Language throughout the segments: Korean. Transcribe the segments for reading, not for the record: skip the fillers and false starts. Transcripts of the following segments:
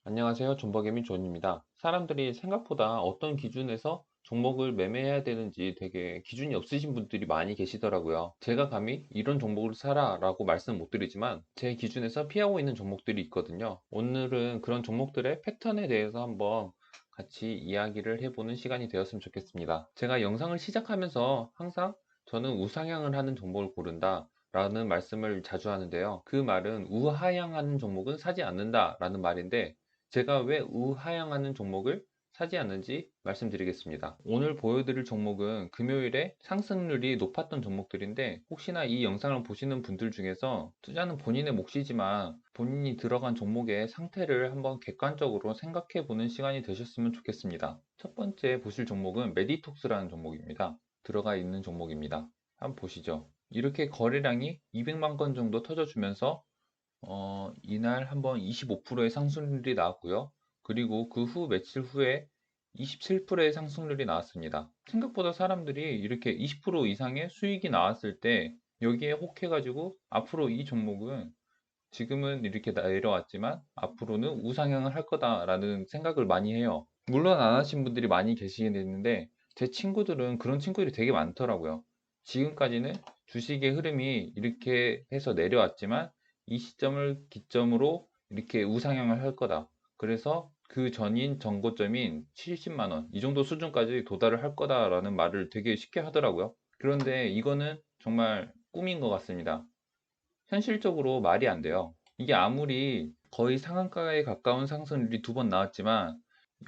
안녕하세요. 존버개미 존입니다. 사람들이 생각보다 어떤 기준에서 종목을 매매해야 되는지 되게 기준이 없으신 분들이 많이 계시더라고요. 제가 감히 이런 종목을 사라 라고 말씀 못 드리지만 제 기준에서 피하고 있는 종목들이 있거든요. 오늘은 그런 종목들의 패턴에 대해서 한번 같이 이야기를 해보는 시간이 되었으면 좋겠습니다. 제가 영상을 시작하면서 항상 저는 우상향을 하는 종목을 고른다 라는 말씀을 자주 하는데요. 그 말은 우하향하는 종목은 사지 않는다 라는 말인데, 제가 왜 우하향하는 종목을 사지 않는지 말씀드리겠습니다. 오늘 보여드릴 종목은 금요일에 상승률이 높았던 종목들인데, 혹시나 이 영상을 보시는 분들 중에서 투자는 본인의 몫이지만 본인이 들어간 종목의 상태를 한번 객관적으로 생각해 보는 시간이 되셨으면 좋겠습니다. 첫 번째 보실 종목은 메디톡스라는 종목입니다. 들어가 있는 종목입니다. 한번 보시죠. 이렇게 거래량이 200만 건 정도 터져주면서 이날 한번 25%의 상승률이 나왔고요. 그리고 그 후 며칠 후에 27%의 상승률이 나왔습니다. 생각보다 사람들이 이렇게 20% 이상의 수익이 나왔을 때 여기에 혹해가지고 앞으로 이 종목은 지금은 이렇게 내려왔지만 앞으로는 우상향을 할 거다라는 생각을 많이 해요. 물론 안 하신 분들이 많이 계시긴 했는데 제 친구들은 그런 친구들이 되게 많더라고요. 지금까지는 주식의 흐름이 이렇게 해서 내려왔지만 이 시점을 기점으로 이렇게 우상향을 할 거다. 그래서 그 전인 전고점인 70만 원 이 정도 수준까지 도달을 할 거다라는 말을 되게 쉽게 하더라고요. 그런데 이거는 정말 꿈인 것 같습니다. 현실적으로 말이 안 돼요. 이게 아무리 거의 상한가에 가까운 상승률이 두 번 나왔지만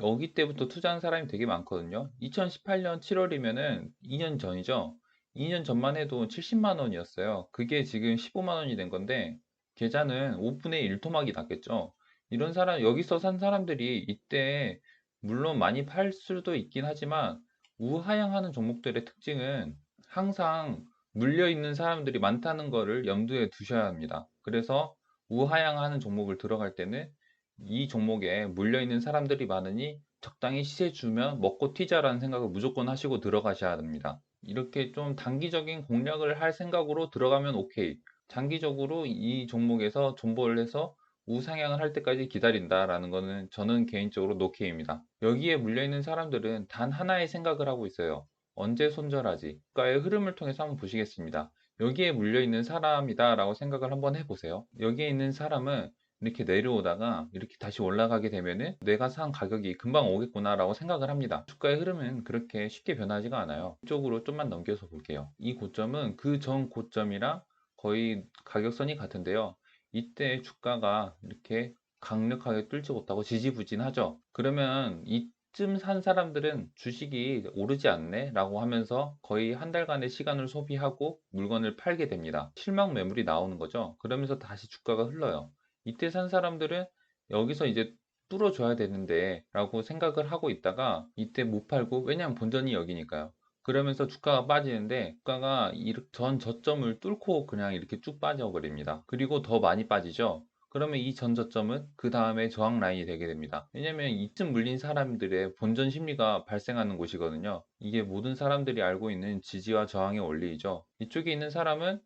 여기 때부터 투자한 사람이 되게 많거든요. 2018년 7월이면은 2년 전이죠. 2년 전만 해도 70만 원이었어요. 그게 지금 15만 원이 된 건데 계좌는 5분의 1 토막이 났겠죠. 이런 사람, 여기서 산 사람들이 이때 물론 많이 팔 수도 있긴 하지만 우하향하는 종목들의 특징은 항상 물려 있는 사람들이 많다는 거를 염두에 두셔야 합니다. 그래서 우하향하는 종목을 들어갈 때는 이 종목에 물려 있는 사람들이 많으니 적당히 시세 주면 먹고 튀자라는 생각을 무조건 하시고 들어가셔야 됩니다. 이렇게 좀 단기적인 공략을 할 생각으로 들어가면 오케이. 장기적으로 이 종목에서 존버를 해서 우상향을 할 때까지 기다린다라는 거는 저는 개인적으로 노케이입니다. 여기에 물려 있는 사람들은 단 하나의 생각을 하고 있어요. 언제 손절하지? 국가의 흐름을 통해서 한번 보시겠습니다. 여기에 물려있는 사람이다 라고 생각을 한번 해보세요. 여기에 있는 사람은 이렇게 내려오다가 이렇게 다시 올라가게 되면은 내가 산 가격이 금방 오겠구나 라고 생각을 합니다. 주가의 흐름은 그렇게 쉽게 변하지가 않아요. 이쪽으로 좀만 넘겨서 볼게요. 이 고점은 그 전 고점이랑 거의 가격선이 같은데요. 이때 주가가 이렇게 강력하게 뚫지 못하고 지지부진하죠. 그러면 이쯤 산 사람들은 주식이 오르지 않네 라고 하면서 거의 한 달간의 시간을 소비하고 물건을 팔게 됩니다. 실망 매물이 나오는 거죠. 그러면서 다시 주가가 흘러요. 이때 산 사람들은 여기서 이제 뚫어줘야 되는데 라고 생각을 하고 있다가 이때 못 팔고, 왜냐하면 본전이 여기니까요. 그러면서 주가가 빠지는데 주가가 전 저점을 뚫고 그냥 이렇게 쭉 빠져버립니다. 그리고 더 많이 빠지죠. 그러면 이 전 저점은 그 다음에 저항 라인이 되게 됩니다. 왜냐면 이쯤 물린 사람들의 본전 심리가 발생하는 곳이거든요. 이게 모든 사람들이 알고 있는 지지와 저항의 원리이죠. 이쪽에 있는 사람은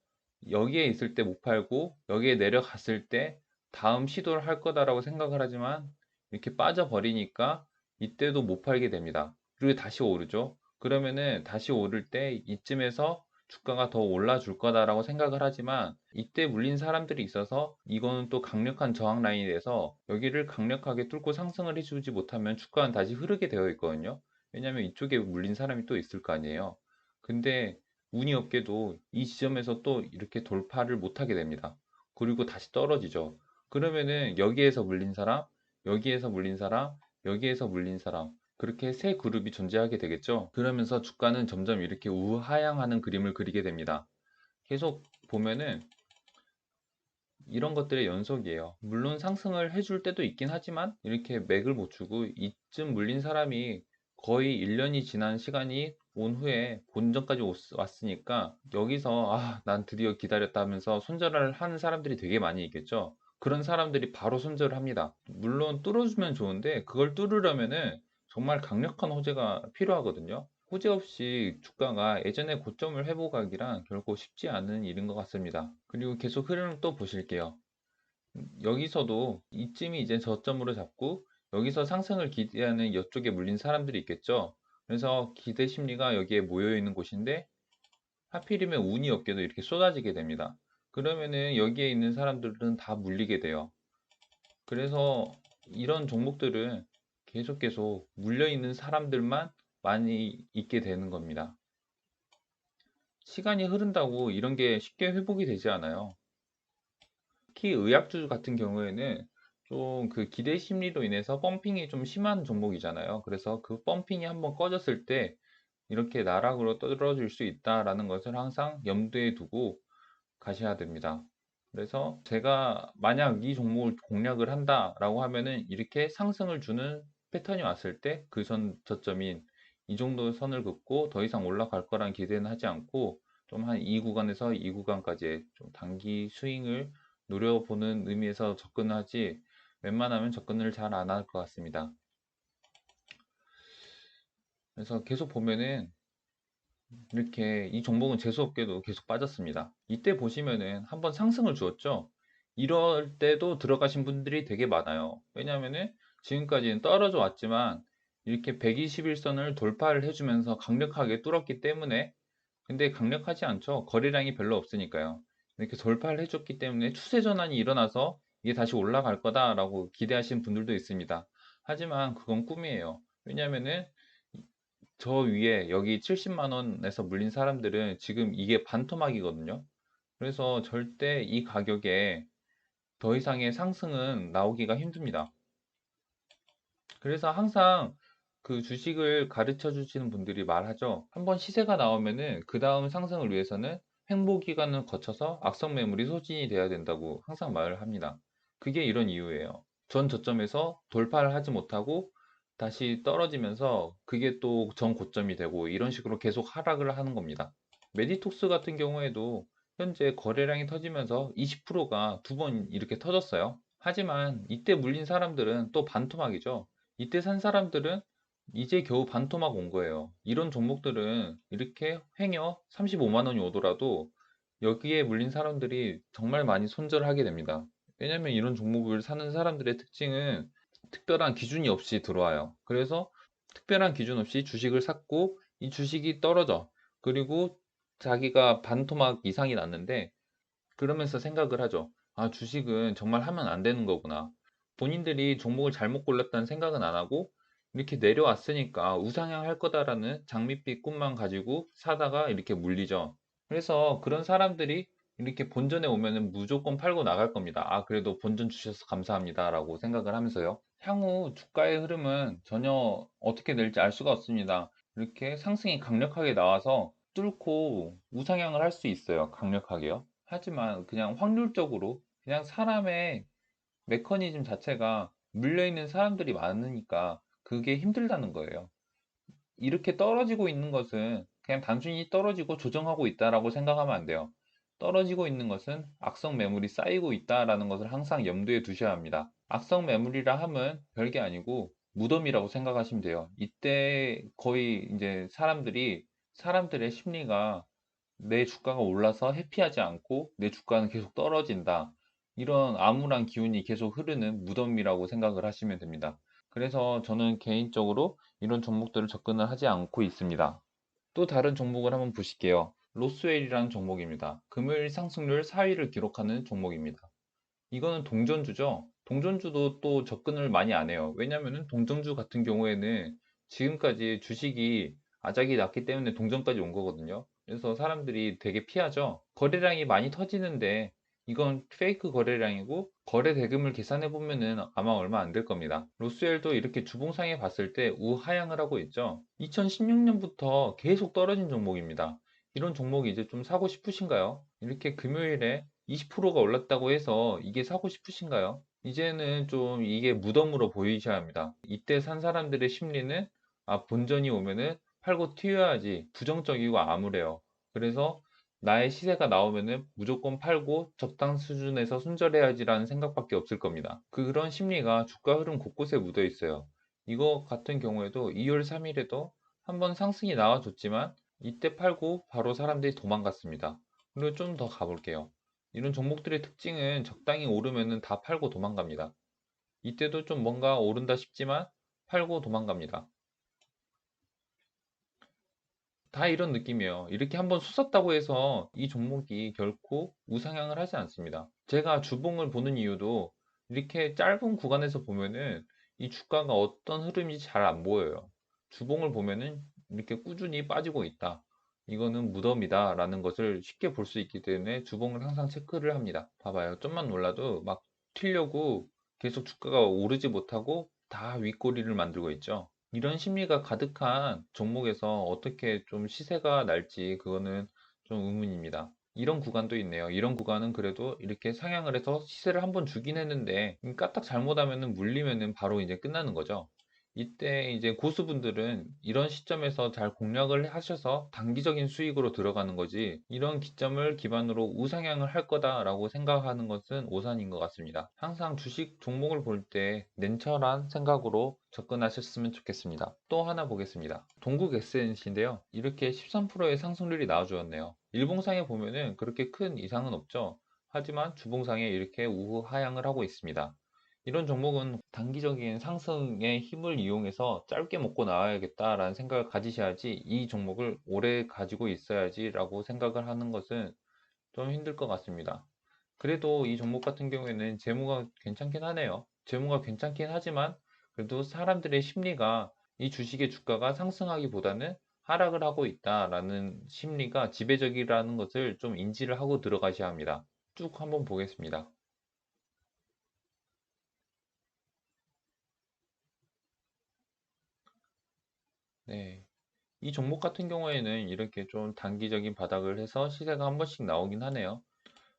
여기에 있을 때 못 팔고 여기에 내려갔을 때 다음 시도를 할 거다라고 생각을 하지만 이렇게 빠져버리니까 이때도 못 팔게 됩니다. 그리고 다시 오르죠. 그러면은 다시 오를 때 이쯤에서 주가가 더 올라줄 거다라고 생각을 하지만 이때 물린 사람들이 있어서 이거는 또 강력한 저항 라인이 돼서 여기를 강력하게 뚫고 상승을 해주지 못하면 주가는 다시 흐르게 되어 있거든요. 왜냐하면 이쪽에 물린 사람이 또 있을 거 아니에요. 근데 운이 없게도 이 지점에서 또 이렇게 돌파를 못하게 됩니다. 그리고 다시 떨어지죠. 그러면은 여기에서 물린 사람, 여기에서 물린 사람, 여기에서 물린 사람, 그렇게 세 그룹이 존재하게 되겠죠. 그러면서 주가는 점점 이렇게 우하향하는 그림을 그리게 됩니다. 계속 보면은 이런 것들의 연속이에요. 물론 상승을 해줄 때도 있긴 하지만 이렇게 맥을 못 주고 이쯤 물린 사람이 거의 1년이 지난 시간이 온 후에 본전까지 왔으니까 여기서 난 드디어 기다렸다 하면서 손절을 하는 사람들이 되게 많이 있겠죠. 그런 사람들이 바로 손절을 합니다. 물론 뚫어주면 좋은데 그걸 뚫으려면은 정말 강력한 호재가 필요하거든요. 호재 없이 주가가 예전의 고점을 회복하기란 결코 쉽지 않은 일인 것 같습니다. 그리고 계속 흐름을 또 보실게요. 여기서도 이쯤이 이제 저점으로 잡고 여기서 상승을 기대하는 이쪽에 물린 사람들이 있겠죠. 그래서 기대 심리가 여기에 모여 있는 곳인데 하필이면 운이 없게도 이렇게 쏟아지게 됩니다. 그러면은 여기에 있는 사람들은 다 물리게 돼요. 그래서 이런 종목들은 계속 물려 있는 사람들만 많이 있게 되는 겁니다. 시간이 흐른다고 이런 게 쉽게 회복이 되지 않아요. 특히 의약주 같은 경우에는 좀 그 기대 심리로 인해서 펌핑이 좀 심한 종목이잖아요. 그래서 그 펌핑이 한번 꺼졌을 때 이렇게 나락으로 떨어질 수 있다라는 것을 항상 염두에 두고 가셔야 됩니다. 그래서 제가 만약 이 종목을 공략을 한다라고 하면은 이렇게 상승을 주는 패턴이 왔을 때 그 선 저점인 이 정도 선을 긋고 더 이상 올라갈 거란 기대는 하지 않고 좀 한 이 구간에서 이 구간까지 좀 단기 스윙을 노려보는 의미에서 접근을 하지 웬만하면 접근을 잘 안 할 것 같습니다. 그래서 계속 보면은 이렇게 이 종목은 재수없게도 계속 빠졌습니다. 이때 보시면은 한번 상승을 주었죠. 이럴 때도 들어가신 분들이 되게 많아요. 왜냐하면은 지금까지는 떨어져 왔지만 이렇게 121선을 돌파를 해주면서 강력하게 뚫었기 때문에, 근데 강력하지 않죠. 거래량이 별로 없으니까요. 이렇게 돌파를 해줬기 때문에 추세 전환이 일어나서 이게 다시 올라갈 거다라고 기대하시는 분들도 있습니다. 하지만 그건 꿈이에요. 왜냐하면은 저 위에 여기 70만 원에서 물린 사람들은 지금 이게 반토막이거든요. 그래서 절대 이 가격에 더 이상의 상승은 나오기가 힘듭니다. 그래서 항상 그 주식을 가르쳐 주시는 분들이 말하죠. 한번 시세가 나오면은 그 다음 상승을 위해서는 횡보 기간을 거쳐서 악성 매물이 소진이 돼야 된다고 항상 말을 합니다. 그게 이런 이유예요. 전 저점에서 돌파를 하지 못하고 다시 떨어지면서 그게 또 전 고점이 되고 이런 식으로 계속 하락을 하는 겁니다. 메디톡스 같은 경우에도 현재 거래량이 터지면서 20%가 두 번 이렇게 터졌어요. 하지만 이때 물린 사람들은 또 반토막이죠. 이때 산 사람들은 이제 겨우 반토막 온 거예요. 이런 종목들은 이렇게 횡여 35만 원이 오더라도 여기에 물린 사람들이 정말 많이 손절하게 됩니다. 왜냐면 이런 종목을 사는 사람들의 특징은 특별한 기준이 없이 들어와요. 그래서 특별한 기준 없이 주식을 샀고 이 주식이 떨어져. 그리고 자기가 반토막 이상이 났는데 그러면서 생각을 하죠. 아, 주식은 정말 하면 안 되는 거구나. 본인들이 종목을 잘못 골랐다는 생각은 안 하고 이렇게 내려왔으니까 우상향 할 거다라는 장밋빛 꿈만 가지고 사다가 이렇게 물리죠. 그래서 그런 사람들이 이렇게 본전에 오면은 무조건 팔고 나갈 겁니다. 아, 그래도 본전 주셔서 감사합니다라고 생각을 하면서요. 향후 주가의 흐름은 전혀 어떻게 될지 알 수가 없습니다. 이렇게 상승이 강력하게 나와서 뚫고 우상향을 할 수 있어요. 강력하게요. 하지만 그냥 확률적으로 그냥 사람의 메커니즘 자체가 물려있는 사람들이 많으니까 그게 힘들다는 거예요. 이렇게 떨어지고 있는 것은 그냥 단순히 떨어지고 조정하고 있다라고 생각하면 안 돼요. 떨어지고 있는 것은 악성 매물이 쌓이고 있다라는 것을 항상 염두에 두셔야 합니다. 악성 매물이라 함은 별게 아니고 무덤이라고 생각하시면 돼요. 이때 거의 이제 사람들의 심리가 내 주가가 올라서 해피하지 않고 내 주가는 계속 떨어진다. 이런 암울한 기운이 계속 흐르는 무덤이라고 생각을 하시면 됩니다. 그래서 저는 개인적으로 이런 종목들을 접근을 하지 않고 있습니다. 또 다른 종목을 한번 보실게요. 로스웰이라는 종목입니다. 금요일 상승률 4위를 기록하는 종목입니다. 이거는 동전주죠. 동전주도 또 접근을 많이 안 해요. 왜냐면은 동전주 같은 경우에는 지금까지 주식이 아작이 났기 때문에 동전까지 온 거거든요. 그래서 사람들이 되게 피하죠. 거래량이 많이 터지는데 이건 페이크 거래량이고 거래 대금을 계산해 보면은 아마 얼마 안 될 겁니다. 로스웰도 이렇게 주봉상에 봤을 때 우하향을 하고 있죠. 2016년부터 계속 떨어진 종목입니다. 이런 종목이 이제 좀 사고 싶으신가요? 이렇게 금요일에 20%가 올랐다고 해서 이게 사고 싶으신가요? 이제는 좀 이게 무덤으로 보이셔야 합니다. 이때 산 사람들의 심리는 아, 본전이 오면은 팔고 튀어야지 부정적이고 암울해요. 그래서 나의 시세가 나오면은 무조건 팔고 적당 수준에서 손절해야지라는 생각밖에 없을 겁니다. 그런 심리가 주가 흐름 곳곳에 묻어 있어요. 이거 같은 경우에도 2월 3일에도 한번 상승이 나와줬지만 이때 팔고 바로 사람들이 도망갔습니다. 그리고 좀 더 가볼게요. 이런 종목들의 특징은 적당히 오르면은 다 팔고 도망갑니다. 이때도 좀 뭔가 오른다 싶지만 팔고 도망갑니다. 다 이런 느낌이에요. 이렇게 한번 솟았다고 해서 이 종목이 결코 우상향을 하지 않습니다. 제가 주봉을 보는 이유도 이렇게 짧은 구간에서 보면은 이 주가가 어떤 흐름인지 잘 안 보여요. 주봉을 보면은 이렇게 꾸준히 빠지고 있다. 이거는 무덤이다 라는 것을 쉽게 볼 수 있기 때문에 주봉을 항상 체크를 합니다. 봐봐요. 좀만 놀라도 막 튀려고 계속 주가가 오르지 못하고 다 윗꼬리를 만들고 있죠. 이런 심리가 가득한 종목에서 어떻게 좀 시세가 날지 그거는 좀 의문입니다. 이런 구간도 있네요. 이런 구간은 그래도 이렇게 상향을 해서 시세를 한번 주긴 했는데 까딱 잘못하면은 물리면은 바로 이제 끝나는 거죠. 이때 이제 고수분들은 이런 시점에서 잘 공략을 하셔서 단기적인 수익으로 들어가는 거지, 이런 기점을 기반으로 우상향을 할 거다라고 생각하는 것은 오산인 것 같습니다. 항상 주식 종목을 볼 때 냉철한 생각으로 접근하셨으면 좋겠습니다. 또 하나 보겠습니다. 동국 SNC인데요. 이렇게 13%의 상승률이 나와주었네요. 일봉상에 보면은 그렇게 큰 이상은 없죠. 하지만 주봉상에 이렇게 우후 하향을 하고 있습니다. 이런 종목은 단기적인 상승의 힘을 이용해서 짧게 먹고 나와야겠다라는 생각을 가지셔야지, 이 종목을 오래 가지고 있어야지라고 생각을 하는 것은 좀 힘들 것 같습니다. 그래도 이 종목 같은 경우에는 재무가 괜찮긴 하네요. 재무가 괜찮긴 하지만 그래도 사람들의 심리가 이 주식의 주가가 상승하기보다는 하락을 하고 있다라는 심리가 지배적이라는 것을 좀 인지를 하고 들어가셔야 합니다. 쭉 한번 보겠습니다. 네. 이 종목 같은 경우에는 이렇게 좀 단기적인 바닥을 해서 시세가 한 번씩 나오긴 하네요.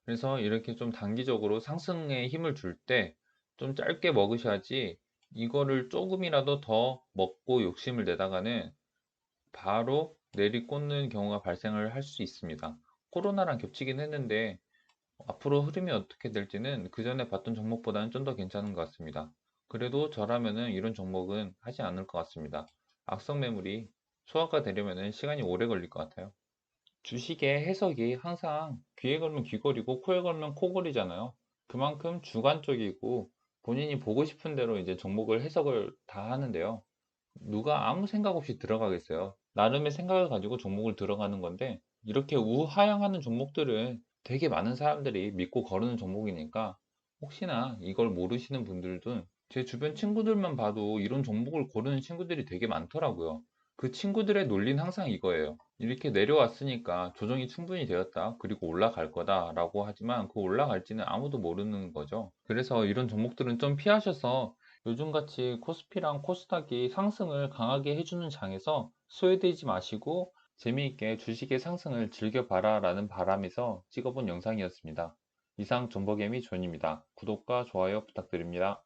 그래서 이렇게 좀 단기적으로 상승에 힘을 줄 때 좀 짧게 먹으셔야지, 이거를 조금이라도 더 먹고 욕심을 내다가는 바로 내리꽂는 경우가 발생을 할 수 있습니다. 코로나랑 겹치긴 했는데 앞으로 흐름이 어떻게 될지는 그 전에 봤던 종목보다는 좀 더 괜찮은 것 같습니다. 그래도 저라면은 이런 종목은 하지 않을 것 같습니다. 악성 매물이 소화가 되려면은 시간이 오래 걸릴 것 같아요. 주식의 해석이 항상 귀에 걸면 귀걸이고 코에 걸면 코걸이잖아요. 그만큼 주관적이고 본인이 보고 싶은 대로 이제 종목을 해석을 다 하는데요. 누가 아무 생각 없이 들어가겠어요. 나름의 생각을 가지고 종목을 들어가는 건데, 이렇게 우하향하는 종목들은 되게 많은 사람들이 믿고 거르는 종목이니까 혹시나 이걸 모르시는 분들은 제 주변 친구들만 봐도 이런 종목을 고르는 친구들이 되게 많더라고요. 그 친구들의 논리는 항상 이거예요. 이렇게 내려왔으니까 조정이 충분히 되었다, 그리고 올라갈 거다 라고 하지만 그 올라갈지는 아무도 모르는 거죠. 그래서 이런 종목들은 좀 피하셔서 요즘같이 코스피랑 코스닥이 상승을 강하게 해주는 장에서 소외되지 마시고 재미있게 주식의 상승을 즐겨봐라 라는 바람에서 찍어본 영상이었습니다. 이상 존버개미 존입니다. 구독과 좋아요 부탁드립니다.